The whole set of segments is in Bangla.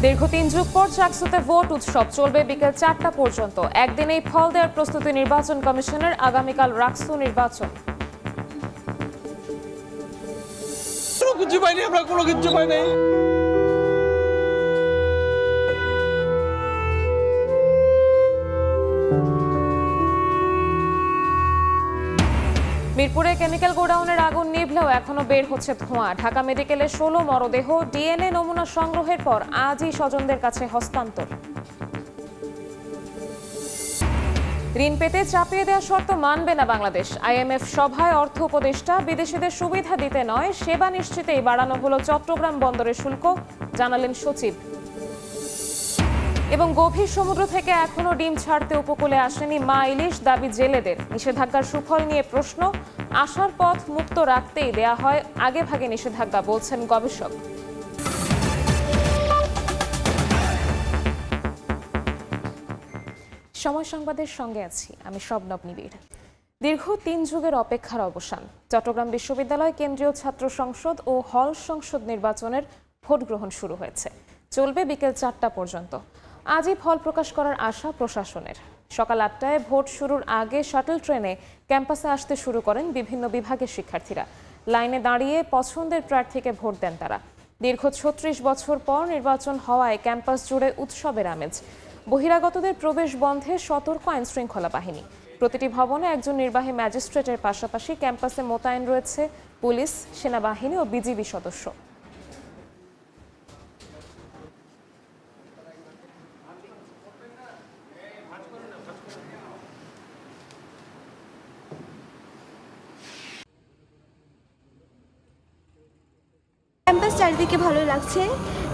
দীর্ঘ ৩ যুগ পর চাকসুতে ভোট উৎসব চলবে বিকেল ৪টা পর্যন্ত। একদিনেই ফল দেওয়ার প্রস্তুতি নির্বাচন কমিশনের। আগামীকাল রাকসু নির্বাচন। মিরপুরে কেমিক্যাল গোডাউনের আগুন নিভলেও এখনো বের হচ্ছে ধোঁয়া। ঢাকা মেডিকেলে ১৬ মরদেহ ডিএনএ নমুনা সংগ্রহের পর আজই স্বজনদের কাছে হস্তান্তর। ঋণ পেতে চাপিয়ে দেওয়া শর্ত মানবে না বাংলাদেশ। আইএমএফ সভায় অর্থ উপদেষ্টা বিদেশিদের সুবিধা দিতে নয়, সেবা নিশ্চিতেই বাড়ানো হলো চট্টগ্রাম বন্দরের শুল্ক, জানালেন সচিব। এবং গভীর সমুদ্র থেকে এখনো ডিম ছাড়তে উপকূলে আসেনি মা ইলিশ, দাবি জেলেদের। নিষেধাজ্ঞার সুফল নিয়ে প্রশ্ন, আসার পথ মুক্ত রাখতেই দেয়া হয় আগেভাগে নিষেধাজ্ঞা, বলছেন গবেষক। সময় সংবাদের সঙ্গে আছি আমি শবনব নিবিড়। দীর্ঘ ৩ যুগের অপেক্ষার অবসান। চট্টগ্রাম বিশ্ববিদ্যালয় কেন্দ্রীয় ছাত্র সংসদ ও হল সংসদ নির্বাচনের ভোট গ্রহণ শুরু হয়েছে, চলবে বিকেল ৪টা পর্যন্ত। আজই ফল প্রকাশ করার আশা প্রশাসনের। সকাল ৮টায় ভোট শুরুর আগে শাটল ট্রেনে ক্যাম্পাসে আসতে শুরু করেন বিভিন্ন বিভাগের শিক্ষার্থীরা। লাইনে দাঁড়িয়ে পছন্দের প্রার্থীকে ভোট দেন তারা। দীর্ঘ ৩৬ বছর পর নির্বাচন হওয়ায় ক্যাম্পাস জুড়ে উৎসবের আমেজ। বহিরাগতদের প্রবেশ বন্ধে সতর্ক আইনশৃঙ্খলা বাহিনী। প্রতিটি ভবনে একজন নির্বাহী ম্যাজিস্ট্রেটের পাশাপাশি ক্যাম্পাসে মোতায়েন রয়েছে পুলিশ, সেনাবাহিনী ও বিজিবি সদস্য। ক্যাম্পাস চারিদিকে ভালো লাগছে,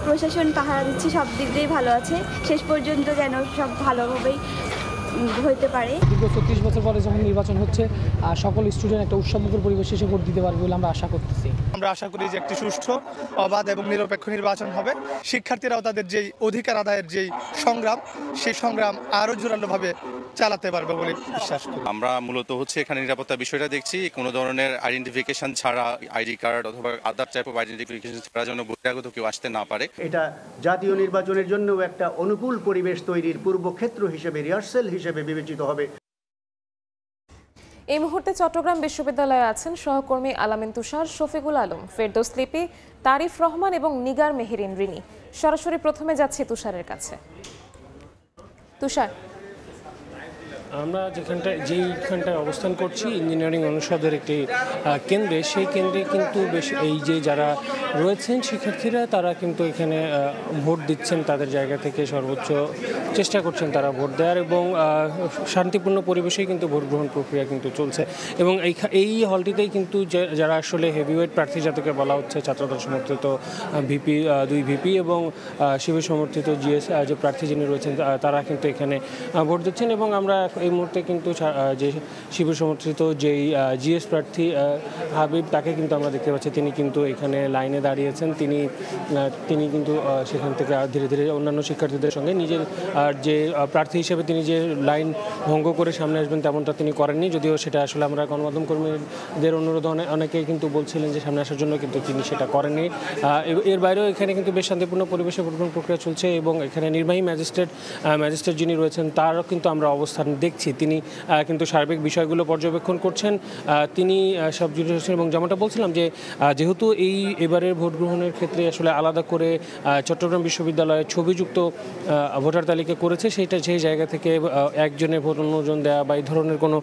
প্রশাসন পাহারা দিচ্ছে, সব দিক দিয়েই ভালো আছে। শেষ পর্যন্ত যেন সব ভালোভাবেই হইতে পারে। দীর্ঘ ৩৬ বছর পরে যখন নির্বাচন হচ্ছে, সকল স্টুডেন্ট একটা উৎসবমুখর পরিবেশে এসে ভোট দিতে পারবে বলে আমরা আশা করতেছি। আমরা আশা করি যে একটি সুষ্ঠু, অবাধ এবং নিরপেক্ষ নির্বাচন হবে। শিক্ষার্থীরাও তাদের যেই অধিকার আদায়ের যেই সংগ্রাম, সেই সংগ্রাম আরও জোরালোভাবে চালাতে পারবে বলে বিশ্বাস করি। আমরা মূলত এখানে নিরাপত্তার বিষয়টা দেখছি। কোনো ধরনের আইডেন্টিফিকেশন ছাড়া, আইডি কার্ড অথবা আদার টাইপ অফ আইডেন্টিফিকেশন ছাড়া যেন বহিরাগত কেউ আসতে না পারে। এটা জাতীয় নির্বাচনের জন্য একটা অনুকূল পরিবেশ তৈরির পূর্বক্ষেত্র হিসেবে, রিহার্সেল হিসেবে বিবেচিত হবে। এই মুহূর্তে চট্টগ্রাম বিশ্ববিদ্যালয়ে আছেন সহকর্মী আলামিন তুষার, শফিকুল আলম, ফেরদৌস লিপি, তারিফ রহমান এবং নিগার মেহেরিন রিনি। সরাসরি প্রথমে যাচ্ছি তুষারের কাছে। তুষার, আমরা যেইখানটায় অবস্থান করছি ইঞ্জিনিয়ারিং অনুষদের একটি কেন্দ্রে, সেই কেন্দ্রে কিন্তু বেশ এই যে যারা রয়েছেন শিক্ষার্থীরা, তারা কিন্তু এখানে ভোট দিচ্ছেন, তাদের জায়গা থেকে সর্বোচ্চ চেষ্টা করছেন তারা ভোট দেওয়ার, এবং শান্তিপূর্ণ পরিবেশেই কিন্তু ভোট গ্রহণ প্রক্রিয়া কিন্তু চলছে। এবং এই হলটিতেই কিন্তু যারা আসলে হেভিওয়েট প্রার্থী, যাদেরকে বলা হচ্ছে ছাত্রদল সমর্থিত ভিপি, 2 ভিপি এবং শিবির সমর্থিত জিএস যে প্রার্থী যিনি রয়েছেন, তারা কিন্তু এখানে ভোট দিচ্ছেন। এবং আমরা এই মুহূর্তে কিন্তু যে শিবির সমর্থিত যেই জিএস প্রার্থী হাবিব, তাকে কিন্তু আমরা দেখতে পাচ্ছি, তিনি কিন্তু এখানে লাইনে দাঁড়িয়েছেন। তিনি কিন্তু সেখান থেকে ধীরে ধীরে অন্যান্য শিক্ষার্থীদের সঙ্গে নিজের যে প্রার্থী হিসেবে তিনি যে লাইন ভঙ্গ করে সামনে আসবেন তেমনটা তিনি করেননি, যদিও সেটা আসলে আমরা গণমাধ্যম কর্মীদের অনুরোধ অনেকেই কিন্তু বলছিলেন যে সামনে আসার জন্য, কিন্তু তিনি সেটা করেননি। এর বাইরেও এখানে কিন্তু বেশ শান্তিপূর্ণ পরিবেশে ভোট গ্রহণ প্রক্রিয়া চলছে, এবং এখানে নির্বাহী ম্যাজিস্ট্রেট যিনি রয়েছেন তারও কিন্তু আমরা অবস্থান দেখছি। তিনি কিন্তু সার্বিক বিষয়গুলো পর্যবেক্ষণ করছেন, তিনি সব জুড়ে রয়েছেন। এবং যেমনটা বলছিলাম যে যেহেতু এবারের ভোট গ্রহণের ক্ষেত্রে আসলে আলাদা করে চট্টগ্রাম বিশ্ববিদ্যালয়ে ছবিযুক্ত ভোটার তালিকা করেছে, সেই জায়গা থেকে একজনের ভোট অন্যজন দেওয়া বা এই ধরনের কোনো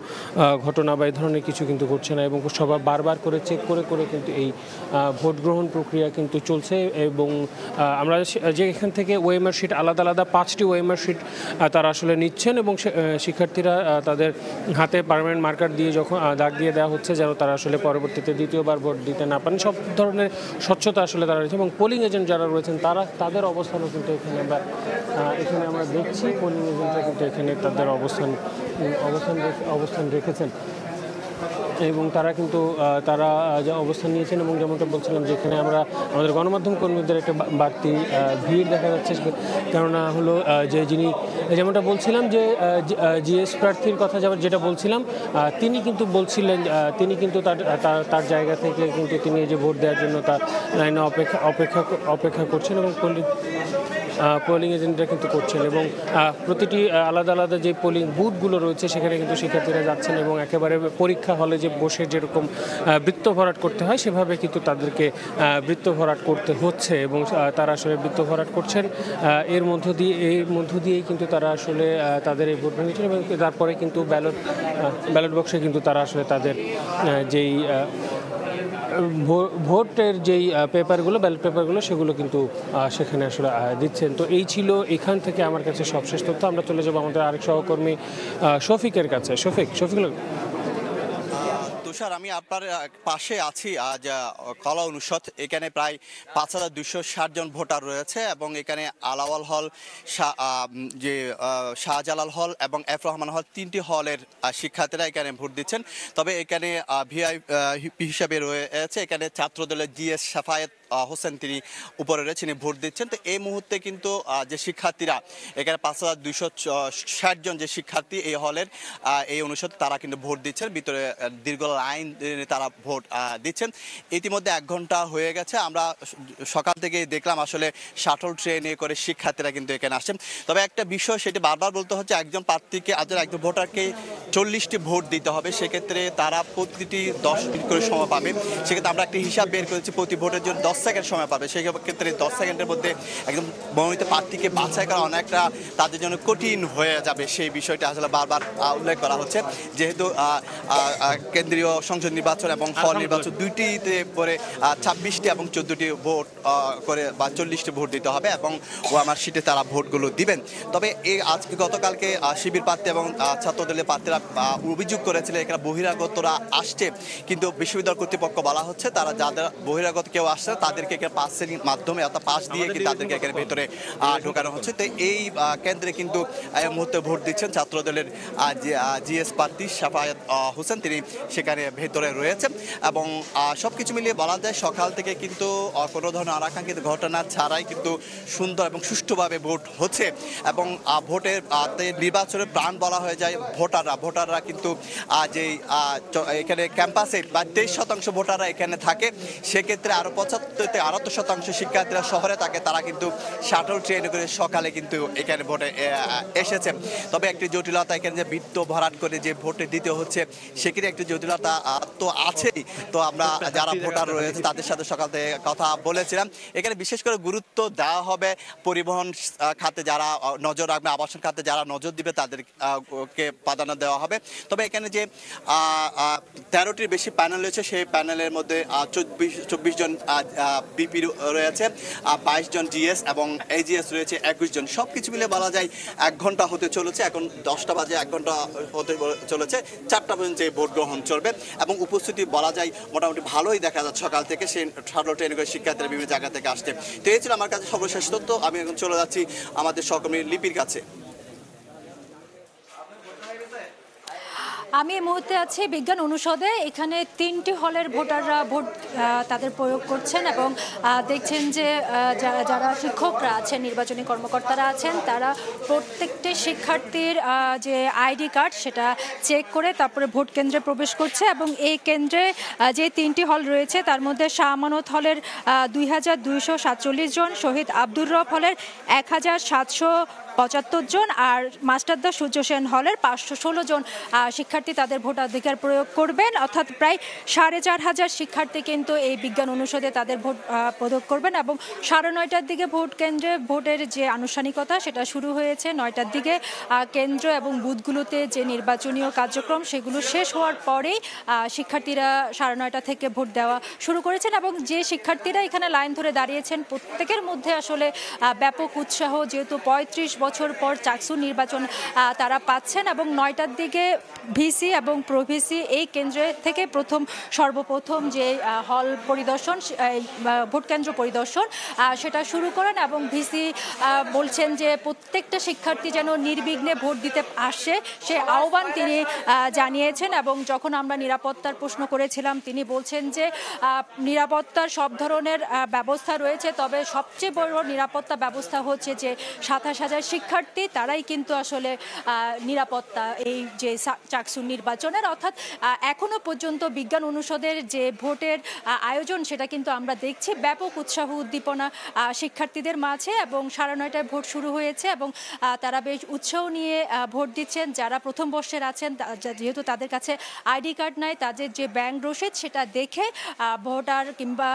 ঘটনা বা এই ধরনের কিছু কিন্তু ঘটছে না, এবং সবাই বারবার করে চেক করে কিন্তু এই ভোট গ্রহণ প্রক্রিয়া কিন্তু চলছে। এবং আমরা যে এখান থেকে ওএমআর শিট আলাদা 5টি ওএমআর শিট তারা আসলে নিচ্ছেন, এবং শিক্ষার্থীরা তাদের হাতে পার্মানেন্ট মার্কার দিয়ে যখন দাগ দিয়ে দেওয়া হচ্ছে, যেন তারা আসলে পরবর্তীতে দ্বিতীয়বার ভোট দিতে না পারেন। সব ধরনের স্বচ্ছতা আসলে তারা রয়েছে, এবং পোলিং এজেন্ট যারা রয়েছেন তাদের অবস্থানও কিন্তু এখানে আমরা দেখছি। পোলিং এজেন্টরা কিন্তু এখানে তাদের অবস্থান রেখেছেন, এবং তারা কিন্তু তারা যা অবস্থান নিয়েছেন। এবং যেমনটা বলছিলাম যে এখানে আমাদের গণমাধ্যম কর্মীদের একটা বাড়তি ভিড় দেখা যাচ্ছে, কেননা হলো যে যিনি যেমনটা বলছিলাম যে জিএস প্রার্থীর কথা যেটা বলছিলাম, তিনি কিন্তু বলছিলেন তিনি কিন্তু তার জায়গা থেকে কিন্তু তিনি এই যে ভোট দেওয়ার জন্য তার লাইনে অপেক্ষা করছেন, এবং পোলিং এজেন্টরা কিন্তু করছেন এবং প্রতিটি আলাদা আলাদা যে পোলিং বুথগুলো রয়েছে সেখানে কিন্তু শিক্ষার্থীরা যাচ্ছেন এবং একেবারে পরীক্ষা হলে যে বসে যেরকম বৃত্ত ভরাট করতে হয় সেভাবে কিন্তু তাদেরকে বৃত্ত ভরাট করতে হচ্ছে এবং তারা আসলে বৃত্ত ভরাট করছেন। এর মধ্য দিয়েই কিন্তু তারা আসলে তাদের এই ভোট ভেঙেছেন এবং তারপরে কিন্তু ব্যালট বক্সে কিন্তু তারা আসলে তাদের যেই ভোটের যেই পেপারগুলো ব্যালট পেপারগুলো সেগুলো কিন্তু সেখানে আসলে দিচ্ছেন। তো এই ছিল এখান থেকে আমার কাছে সবশেষ তথ্য। আমরা চলে যাবো আমাদের আরেক সহকর্মী শফিকের কাছে। শফিক। তুষার, আমি আপনার পাশে আছি আজ কলা অনুষদ। এখানে প্রায় 5260 জন ভোটার রয়েছে এবং এখানে আলাওয়াল হল, যে শাহজালাল হল এবং এফ রহমান হল, 3টি হলের শিক্ষার্থীরা এখানে ভোট দিচ্ছেন। তবে এখানে ভিআইপি হিসাবে রয়েছে এখানে ছাত্রদলের জিএস সাফায়েত হোসেন, তিনি উপরে রয়েছেন, ভোট দিচ্ছেন। তো এই মুহূর্তে কিন্তু যে শিক্ষার্থীরা এখানে 5260 জন যে শিক্ষার্থী এই হলের এই অনুষদ তারা কিন্তু ভোট দিচ্ছেন। ভিতরে দীর্ঘ লাইন তারা ভোট দিচ্ছেন। ইতিমধ্যে 1 ঘন্টা হয়ে গেছে। আমরা সকাল থেকে দেখলাম আসলে শাটল ট্রেনে করে শিক্ষার্থীরা কিন্তু এখানে আসছেন। তবে একটা বিষয় সেটি বারবার বলতে হচ্ছে, একজন প্রার্থীকে একজন ভোটারকে 40টি ভোট দিতে হবে। সেক্ষেত্রে তারা প্রতিটি 10 মিনিট করে সময় পাবে। সেক্ষেত্রে আমরা একটা হিসাব বের করেছি, প্রতি ভোটের জন্য 10 সেকেন্ড সময় পাবে। সেই ক্ষেত্রে 10 সেকেন্ডের মধ্যে একদম মনোনীত প্রার্থীকে বাছাই করা অনেকটা তাদের জন্য কঠিন হয়ে যাবে। সেই বিষয়টা আসলে বারবার উল্লেখ করা হচ্ছে, যেহেতু কেন্দ্রীয় সংসদ নির্বাচন এবং হল নির্বাচন দুইটিতে পরে 26টি এবং 14টি ভোট করে বা 40টি ভোট দিতে হবে এবং ওয়ামার সিটে তারা ভোটগুলো দিবেন। তবে এই আজকে গতকালকে শিবির প্রার্থী এবং ছাত্রদলের প্রার্থীরা অভিযোগ করেছিলেন এখানে বহিরাগতরা আসছে, কিন্তু বিশ্ববিদ্যালয় কর্তৃপক্ষ বলা হচ্ছে তারা যাদের বহিরাগত কেউ আসছে তাদেরকে পাসের মাধ্যমে অর্থাৎ পাস দিয়ে কিন্তু তাদেরকে এখানে ভেতরে ঢোকানো হচ্ছে। তো এই কেন্দ্রে কিন্তু এই মুহূর্তে ভোট দিচ্ছেন ছাত্রদলের জিএস প্রার্থী সাফায়েত হোসেন, তিনি সেখানে ভেতরে রয়েছেন। এবং সবকিছু মিলিয়ে বলা যায় সকাল থেকে কিন্তু কোনো ধরনের অনাকাঙ্ক্ষিত ঘটনা ছাড়াই কিন্তু সুন্দর এবং সুষ্ঠুভাবে ভোট হচ্ছে এবং ভোটের নির্বাচনের প্রাণ বলা হয়ে যায় ভোটাররা কিন্তু যেই এখানে ক্যাম্পাসে 23% ভোটাররা এখানে থাকে। সেক্ষেত্রে আরও 75-78% শিক্ষার্থীরা শহরে থাকে, তারা কিন্তু শাটল ট্রেনে করে সকালে কিন্তু এখানে ভোটে এসেছে। তবে একটি জটিলতা এখানে যে বৃত্ত ভরাট করে যে ভোটে দিতে হচ্ছে সেক্ষেত্রে একটি জটিলতা তো আছেই। তো আমরা যারা ভোটার রয়েছে তাদের সাথে সকাল থেকে কথা বলেছিলাম। এখানে বিশেষ করে গুরুত্ব দেওয়া হবে পরিবহন খাতে, যারা নজর রাখবে, আবাসন খাতে যারা নজর দিবে তাদেরকে প্রাধান্য দেওয়া হবে। তবে এখানে যে 13টির বেশি প্যানেল রয়েছে সেই প্যানেলের মধ্যে 24 জন বিপি রয়েছে, 22 জন জিএস এবং এজিএস রয়েছে 21 জন। সব কিছু মিলে বলা যায় 1 ঘন্টা হতে চলেছে। এখন 10টা বাজে, 1 ঘন্টা হতে চলেছে। 4টা পর্যন্ত এই ভোট গ্রহণ চলবে এবং উপস্থিতি বলা যায় মোটামুটি ভালোই দেখা যাচ্ছে সকাল থেকে। সেই শাটল ট্রেনে করে শিক্ষার্থীরা বিভিন্ন জায়গা থেকে আসছে। তো এই ছিল আমার কাছে সর্বশেষ তথ্য। আমি এখন চলে যাচ্ছি আমাদের সহকর্মী লিপির কাছে। আমি এই মুহূর্তে আছি বিজ্ঞান অনুষদে। এখানে 3টি হলের ভোটাররা ভোট তাদের প্রয়োগ করছেন এবং দেখছেন যে যারা শিক্ষকরা আছেন, নির্বাচনী কর্মকর্তারা আছেন, তারা প্রত্যেকটি শিক্ষার্থীর যে আইডি কার্ড সেটা চেক করে তারপরে ভোট কেন্দ্রে প্রবেশ করছে। এবং এই কেন্দ্রে যে 3টি হল রয়েছে তার মধ্যে শাহ আমানত হলের 2247 জন, শহীদ আব্দুর রব হলের 1775 জন আর মাস্টারদা সূর্য সেন হলের 516 জন শিক্ষার্থী তাদের ভোটাধিকার প্রয়োগ করবেন। অর্থাৎ প্রায় 4500 শিক্ষার্থী কিন্তু এই বিজ্ঞান অনুষদে তাদের ভোট প্রয়োগ করবেন। এবং 9:30টার দিকে ভোট কেন্দ্রে ভোটের যে আনুষ্ঠানিকতা সেটা শুরু হয়েছে। 9টার দিকে কেন্দ্র এবং বুথগুলোতে যে নির্বাচনীয় কার্যক্রম সেগুলো শেষ হওয়ার পরেই শিক্ষার্থীরা 9:30 থেকে ভোট দেওয়া শুরু করেছেন। এবং যে শিক্ষার্থীরা এখানে লাইন ধরে দাঁড়িয়েছেন প্রত্যেকের মধ্যে আসলে ব্যাপক উৎসাহ, যেহেতু 35 বছর পর চাকসু নির্বাচন তারা পাচ্ছেন। এবং 9টার দিকে ভিসি এবং প্রভিসি এই কেন্দ্রে থেকে সর্বপ্রথম যে হল পরিদর্শন, ভোট কেন্দ্র পরিদর্শন সেটা শুরু করেন। এবং ভিসি বলছেন যে প্রত্যেকটা শিক্ষার্থী যেন নির্বিঘ্নে ভোট দিতে আসে সে আহ্বান তিনি জানিয়েছেন। এবং যখন আমরা নিরাপত্তার প্রশ্ন করেছিলাম তিনি বলছেন যে নিরাপত্তার সব ধরনের ব্যবস্থা রয়েছে, তবে সবচেয়ে বড় নিরাপত্তা ব্যবস্থা হচ্ছে যে 27,000 শিক্ষার্থী তারাই কিন্তু আসলে নিরাপত্তা এই যে চাকসু নির্বাচনের, অর্থাৎ এখনো পর্যন্ত বিজ্ঞান অনুষদের যে ভোটের আয়োজন সেটা কিন্তু আমরা দেখছি ব্যাপক উৎসাহ উদ্দীপনা শিক্ষার্থীদের মাঝে, এবং 9:30টায় ভোট শুরু হয়েছে এবং তারা বেশ উৎসাহ নিয়ে ভোট দিচ্ছেন। যারা প্রথম বর্ষের আছেন, যেহেতু তাদের কাছে আইডি কার্ড নাই, তাদের যে ব্যাংক রসিদ সেটা দেখে ভোটার কিংবা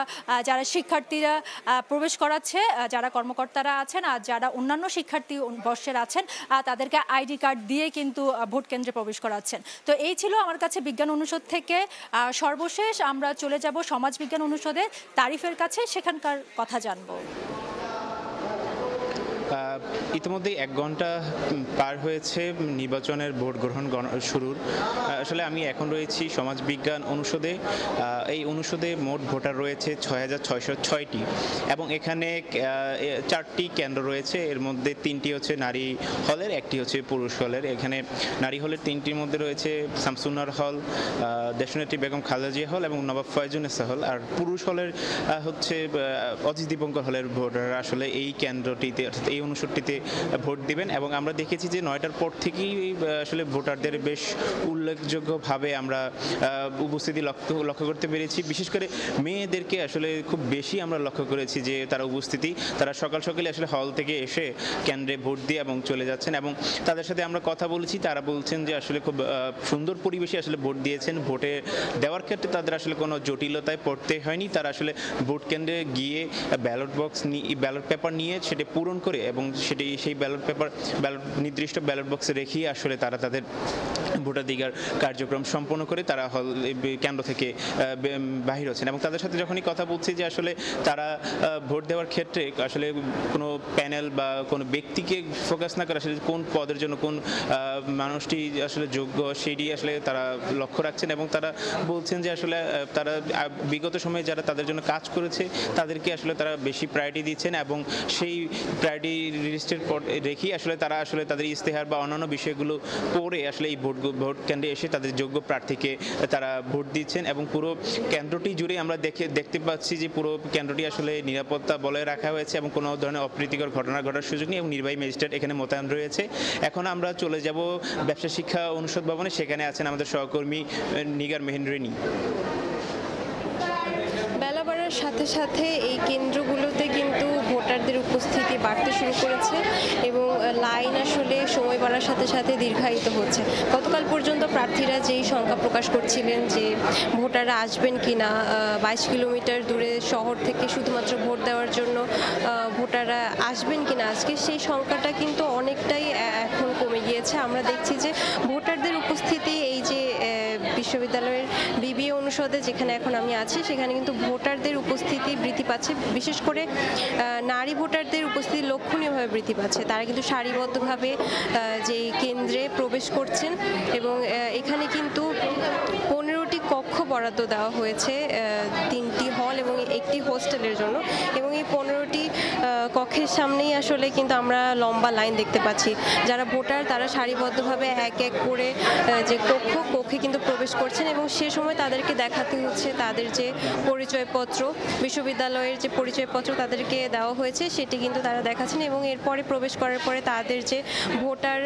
যারা শিক্ষার্থীরা প্রবেশ করাচ্ছে, যারা কর্মকর্তারা আছেন আর যারা অন্যান্য শিক্ষার্থী বর্ষের আছেন তাদেরকে আইডি কার্ড দিয়ে কিন্তু ভোট কেন্দ্রে প্রবেশ করাচ্ছেন। তো এই ছিল আমার কাছে বিজ্ঞান অনুষদ থেকে। সর্বশেষ আমরা চলে যাব সমাজ বিজ্ঞান অনুষদের তারিফের কাছে, সেখানকার কথা জানবো। ইতিমধ্যে 1 ঘন্টা পার হয়েছে নির্বাচনের ভোট গ্রহণ শুরুর। আসলে আমি এখন রয়েছি সমাজবিজ্ঞান অনুষদে। এই অনুষদে মোট ভোটার রয়েছে 6606টি এবং এখানে 4টি কেন্দ্র রয়েছে। এর মধ্যে 3টি হচ্ছে নারী হলের, 1টি হচ্ছে পুরুষ হলের। এখানে নারী হলের 3টির মধ্যে রয়েছে শামসুন্নার হল, দেশনেত্রী বেগম খালেদা জিয়া হল এবং নবাব ফয়জুন্নেসা হল। আর পুরুষ হলের হচ্ছে অজিত দীপঙ্কর হলের ভোটাররা আসলে এই কেন্দ্রটিতে অর্থাৎ এই অনুষদটিতে ভোট দিবেন। এবং আমরা দেখেছি যে 9টার পর থেকেই আসলে ভোটারদের বেশ উল্লেখযোগ্যভাবে আমরা উপস্থিতি লক্ষ্য করতে পেরেছি। বিশেষ করে মেয়েদেরকে আসলে খুব বেশি আমরা লক্ষ্য করেছি যে তারা উপস্থিতি, তারা সকাল সকালে আসলে হল থেকে এসে কেন্দ্রে ভোট দিয়ে এবং চলে যাচ্ছেন। এবং তাদের সাথে আমরা কথা বলেছি, তারা বলছেন যে আসলে খুব সুন্দর পরিবেশে আসলে ভোট দিয়েছেন। ভোটে দেওয়ার ক্ষেত্রে তাদের আসলে কোনো জটিলতায় পড়তে হয়নি। তারা আসলে ভোট কেন্দ্রে গিয়ে ব্যালট পেপার নিয়ে সেটা পূরণ করে এবং সেই নির্দিষ্ট ব্যালট বক্সে রেখেই আসলে তারা তাদের ভোটাধিকার কার্যক্রম সম্পন্ন করে তারা কেন্দ্র থেকে বাহির হচ্ছেন। এবং তাদের সাথে যখনই কথা বলছি যে আসলে তারা ভোট দেওয়ার ক্ষেত্রে আসলে কোনো প্যানেল বা কোনো ব্যক্তিকে ফোকাস না করে আসলে কোন পদের জন্য কোন মানুষটি আসলে যোগ্য সেটি আসলে তারা লক্ষ্য রাখছেন। এবং তারা বলছেন যে আসলে তারা বিগত সময়ে যারা তাদের জন্য কাজ করেছে তাদেরকে আসলে তারা বেশি প্রায়োরিটি দিচ্ছেন এবং সেই প্রায়োরিটি লিস্টের পর রেখেই আসলে তারা আসলে তাদের ইস্তেহার বা অন্যান্য বিষয়গুলো পড়ে আসলে এই ভোট কেন্দ্রে এসে তাদের যোগ্য প্রার্থীকে তারা ভোট দিচ্ছেন। এবং পুরো কেন্দ্রটি জুড়ে আমরা দেখতে পাচ্ছি যে পুরো কেন্দ্রটি আসলে নিরাপত্তা বলয়ে রাখা হয়েছে এবং কোনো ধরনের অপ্রীতিকর ঘটনা ঘটার সুযোগ নেই এবং নির্বাহী ম্যাজিস্ট্রেট এখানে মোতায়েন রয়েছে। এখন আমরা চলে যাব ব্যবসা শিক্ষা অনুষদ ভবনে, সেখানে আছেন আমাদের সহকর্মী নিগার মেহেন্দ্রিনী। বেলা বাড়ার সাথে সাথে এই কেন্দ্রগুলোতে কিন্তু ভোটারদের উপস্থিতি বাড়তে শুরু করেছে এবং লাইন আসলে সময় বাড়ার সাথে সাথে দীর্ঘায়িত হচ্ছে। গতকাল পর্যন্ত প্রার্থীরা যেই সংখ্যা প্রকাশ করছিলেন যে ভোটাররা আসবেন কিনা, 22 কিলোমিটার দূরে শহর থেকে শুধুমাত্র ভোট দেওয়ার জন্য ভোটাররা আসবেন কিনা আজকে, সেই সংখ্যাটা কিন্তু অনেকটাই এখন কমে গিয়েছে। আমরা দেখছি যে ভোটারদের উপস্থিতি এই যে বিশ্ববিদ্যালয়ের বিবিএ অনুষদে যেখানে এখন আমি আছি সেখানে কিন্তু ভোটারদের উপস্থিতি বৃদ্ধি পাচ্ছে। বিশেষ করে নারী ভোটারদের উপস্থিতি লক্ষণীয়ভাবে বৃদ্ধি পাচ্ছে। তারা কিন্তু সারিবদ্ধভাবে যেই কেন্দ্রে প্রবেশ করছেন এবং এখানে কিন্তু 15টি কক্ষ বরাদ্দ দেওয়া হয়েছে, 3টি হল এবং একটি হোস্টেলের জন্য। এবং এই 15টি কক্ষের সামনেই আসলে কিন্তু আমরা লম্বা লাইন দেখতে পাচ্ছি। যারা ভোটার তারা সারিবদ্ধভাবে এক এক করে যে কক্ষে কিন্তু প্রবেশ করছেন এবং সে সময় তাদেরকে দেখাতে হচ্ছে তাদের যে পরিচয়পত্র, বিশ্ববিদ্যালয়ের যে পরিচয়পত্র তাদেরকে দেওয়া হয়েছে সেটি কিন্তু তারা দেখাচ্ছেন এবং এরপরে প্রবেশ করার পরে তাদের যে ভোটার